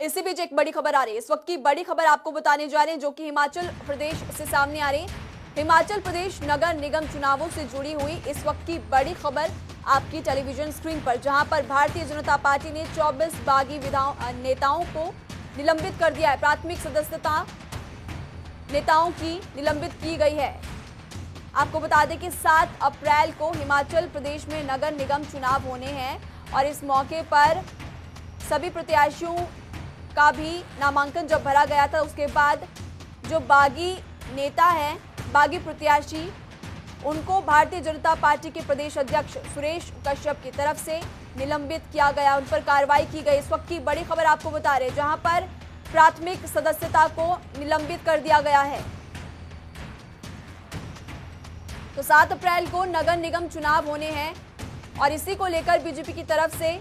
इसी बीच एक बड़ी खबर आ रही है। इस वक्त की बड़ी खबर आपको बताने जा रहे हैं, जो कि हिमाचल प्रदेश से सामने आ रही है। हिमाचल प्रदेश नगर निगम चुनावों से जुड़ी हुई इस वक्त की बड़ी खबर आपकी टेलीविजन स्क्रीन पर, जहां पर भारतीय जनता पार्टी ने 24 बागी नेताओं को निलंबित कर दिया है। प्राथमिक सदस्यता नेताओं की निलंबित की गई है। आपको बता दें कि 7 अप्रैल को हिमाचल प्रदेश में नगर निगम चुनाव होने हैं और इस मौके पर सभी प्रत्याशियों का भी नामांकन जब भरा गया था, उसके बाद जो बागी नेता हैं, बागी प्रत्याशी, उनको भारतीय जनता पार्टी के प्रदेश अध्यक्ष सुरेश कश्यप की तरफ से निलंबित किया गया, उन पर कार्रवाई की गई। इस वक्त की बड़ी खबर आपको बता रहे हैं, जहां पर प्राथमिक सदस्यता को निलंबित कर दिया गया है। तो 7 अप्रैल को नगर निगम चुनाव होने हैं और इसी को लेकर बीजेपी की तरफ से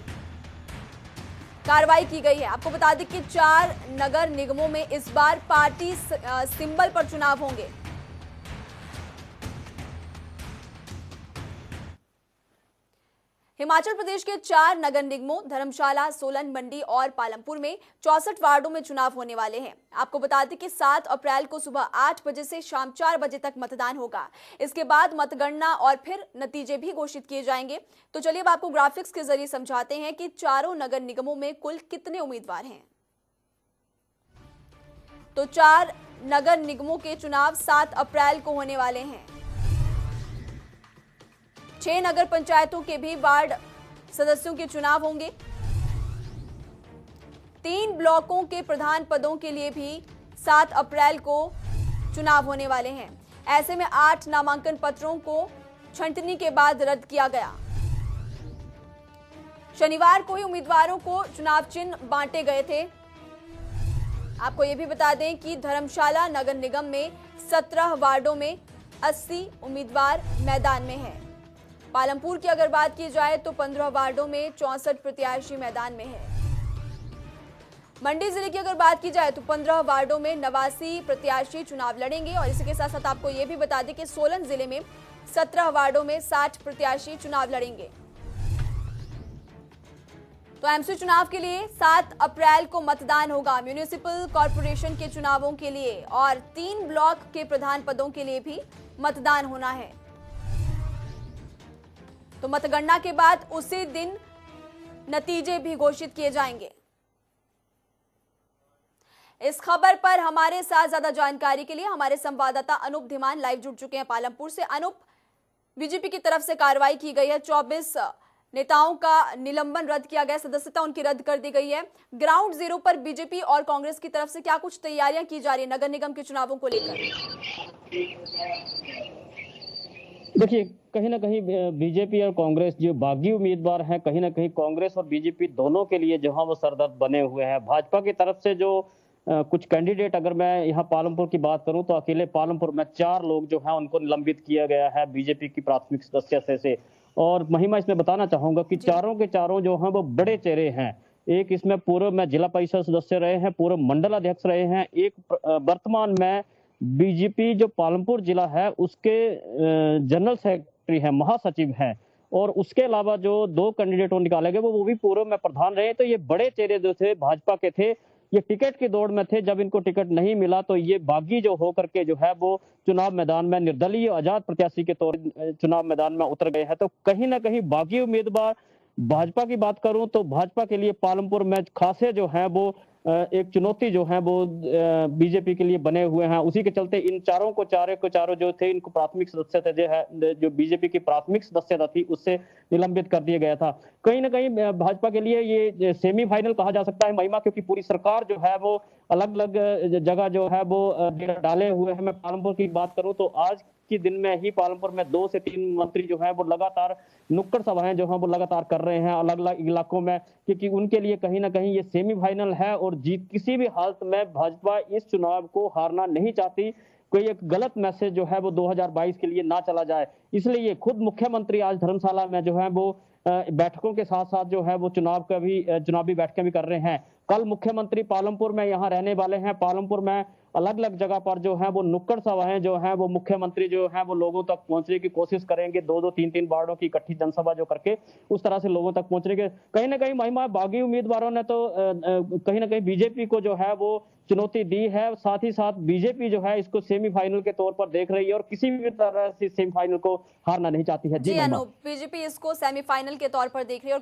कार्रवाई की गई है। आपको बता दें कि 4 नगर निगमों में इस बार पार्टी सिंबल पर चुनाव होंगे। हिमाचल प्रदेश के 4 नगर निगमों धर्मशाला, सोलन, मंडी और पालमपुर में 64 वार्डों में चुनाव होने वाले हैं। आपको बता दें कि 7 अप्रैल को सुबह 8 बजे से शाम 4 बजे तक मतदान होगा। इसके बाद मतगणना और फिर नतीजे भी घोषित किए जाएंगे। तो चलिए अब आपको ग्राफिक्स के जरिए समझाते हैं कि चारों नगर निगमों में कुल कितने उम्मीदवार हैं। तो 4 नगर निगमों के चुनाव 7 अप्रैल को होने वाले हैं। 6 नगर पंचायतों के भी वार्ड सदस्यों के चुनाव होंगे। 3 ब्लॉकों के प्रधान पदों के लिए भी 7 अप्रैल को चुनाव होने वाले हैं। ऐसे में 8 नामांकन पत्रों को छंटनी के बाद रद्द किया गया। शनिवार को ही उम्मीदवारों को चुनाव चिन्ह बांटे गए थे। आपको यह भी बता दें कि धर्मशाला नगर निगम में 17 वार्डों में 80 उम्मीदवार मैदान में हैं। पालमपुर की अगर बात की जाए तो 15 वार्डों में 64 प्रत्याशी मैदान में हैं। मंडी जिले की अगर बात की जाए तो 15 वार्डों में 89 प्रत्याशी चुनाव लड़ेंगे और इसी के साथ साथ आपको यह भी बता दें कि सोलन जिले में 17 वार्डों में 60 प्रत्याशी चुनाव लड़ेंगे। तो एमसी चुनाव के लिए 7 अप्रैल को मतदान होगा। म्यूनिसिपल कॉर्पोरेशन के चुनावों के लिए और 3 ब्लॉक के प्रधान पदों के लिए भी मतदान होना है। तो मतगणना के बाद उसी दिन नतीजे भी घोषित किए जाएंगे। इस खबर पर हमारे साथ ज्यादा जानकारी के लिए हमारे संवाददाता अनूप धीमान लाइव जुड़ चुके हैं पालमपुर से। अनूप, बीजेपी की तरफ से कार्रवाई की गई है, 24 नेताओं का निलंबन रद्द किया गया, सदस्यता उनकी रद्द कर दी गई है। ग्राउंड जीरो पर बीजेपी और कांग्रेस की तरफ से क्या कुछ तैयारियां की जा रही है नगर निगम के चुनावों को लेकर? देखिए, कहीं ना कहीं बीजेपी और कांग्रेस जो बागी उम्मीदवार हैं, कहीं ना कहीं कांग्रेस और बीजेपी दोनों के लिए जहां वो सरदर्द बने हुए हैं। भाजपा की तरफ से जो कुछ कैंडिडेट, अगर मैं यहाँ पालमपुर की बात करूं तो अकेले पालमपुर में 4 लोग जो हैं उनको निलंबित किया गया है बीजेपी की प्राथमिक सदस्य से। और महिमा इसमें बताना चाहूंगा कि चारों के चारों जो हैं वो बड़े चेहरे हैं। एक इसमें पूर्व में जिला परिषद सदस्य रहे हैं, पूर्व मंडल अध्यक्ष रहे हैं, एक वर्तमान में बीजेपी जो पालमपुर जिला है उसके जनरल सेक्रेटरी है, महासचिव है। और उसके अलावा जो 2 कैंडिडेट निकाले गए वो भी पूर्व में प्रधान रहे। तो ये बड़े चेहरे जो थे भाजपा के थे, ये टिकट की दौड़ में थे। जब इनको टिकट नहीं मिला तो ये बागी जो होकर के जो है वो चुनाव मैदान में निर्दलीय आजाद प्रत्याशी के तौर चुनाव मैदान में उतर गए हैं। तो कहीं ना कहीं बागी उम्मीदवार, भाजपा की बात करूं तो भाजपा के लिए पालमपुर में खासे जो है वो एक चुनौती जो है वो बीजेपी के लिए बने हुए हैं। उसी के चलते इन चारों जो थे, इनको प्राथमिक सदस्यता जो बीजेपी की प्राथमिक सदस्यता थी उससे निलंबित कर दिया गया था। कहीं ना कहीं भाजपा के लिए ये सेमीफाइनल कहा जा सकता है महिमा, क्योंकि पूरी सरकार जो है वो अलग अलग जगह जो है वो डाले हुए हैं। मैं पालमपुर की बात करूं तो आज के दिन में ही पालमपुर में 2 से 3 मंत्री जो हैं वो लगातार नुक्कड़ सभाएं जो हैं वो लगातार कर रहे हैं अलग अलग इलाकों में, क्योंकि उनके लिए कहीं ना कहीं ये सेमीफाइनल है और जीत किसी भी हालत में भाजपा इस चुनाव को हारना नहीं चाहती। कोई एक गलत मैसेज जो है वो 2022 के लिए ना चला जाए, इसलिए खुद मुख्यमंत्री आज धर्मशाला में जो है वो बैठकों के साथ साथ जो है वो चुनावी बैठकें भी कर रहे हैं। कल मुख्यमंत्री पालमपुर में यहाँ रहने वाले हैं। पालमपुर में अलग अलग जगह पर जो है वो नुक्कड़ सभाएं जो है वो मुख्यमंत्री जो है वो लोगों तक पहुंचने की कोशिश करेंगे। 2-2, 3-3 वार्डों की इकट्ठी जनसभा जो करके उस तरह से लोगों तक पहुंचने के कहीं ना कहीं महिमा बागी उम्मीदवारों ने तो कहीं ना कहीं बीजेपी को जो है वो चुनौती दी है। साथ ही साथ बीजेपी जो है इसको सेमीफाइनल के तौर पर देख रही है और किसी भी तरह से सेमीफाइनल को हारना नहीं चाहती है। जी महिमा। अनूप, बीजेपी इसको सेमीफाइनल के तौर पर देख रही है और